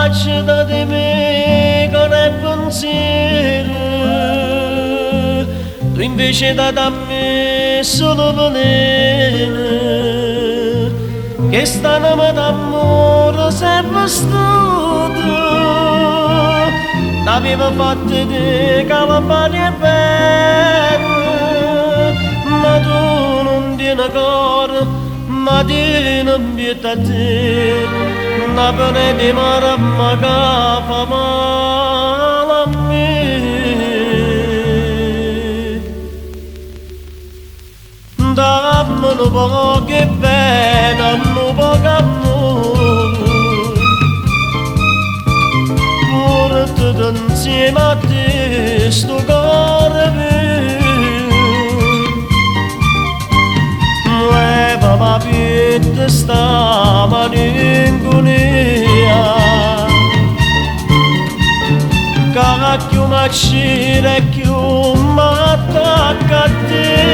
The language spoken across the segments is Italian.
faccia di me con il pensiero, tu invece da dammi solo veleno, che stanno d'amore sempre stato, l'aveva fatto di calabani e bene, ma tu non tieni cuore, ma ti non pieta a te, la pena di mare ma che fa male a me. Dammi un po' che pena, un po' che amore, pure tutto insieme a te sto cuore mio. Muova la vita sta malinconia, cacchio m'accire e più m'attacca a te.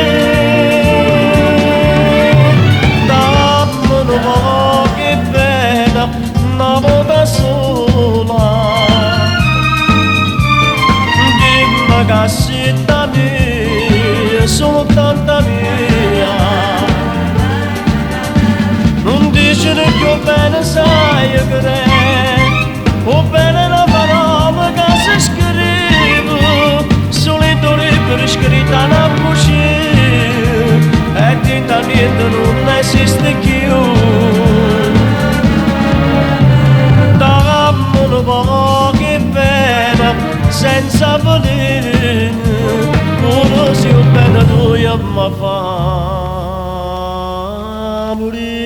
Dammi un po' che pena, una volta sola, dimmi che siete mia, soltanto mia. Non dici più bene sai che è, o bene la parola che si scrive, solito libro scritta nella voce, e tinta niente non esiste più. Dammi un po' che pena, senza volere, uno si bene tu mi fa morire.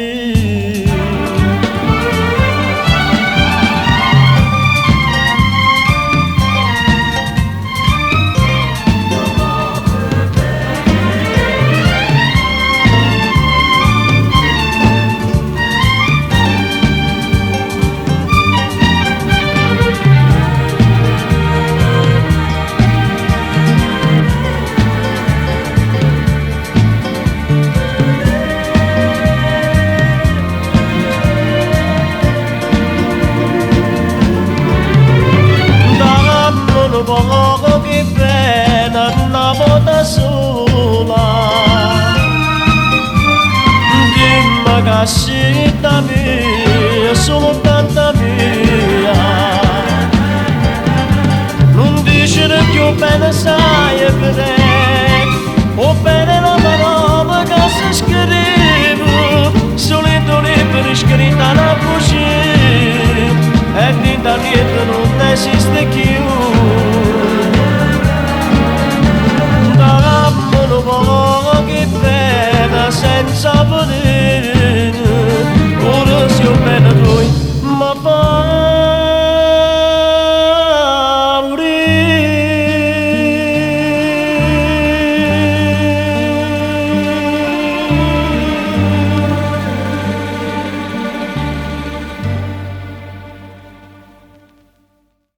Poco che pena una volta sola, dimmi che siete mia, soltanto mia. Non dici più bene sai che è, o bene la parola che si scrive, solito libro scritta nella voce, e niente non esiste più.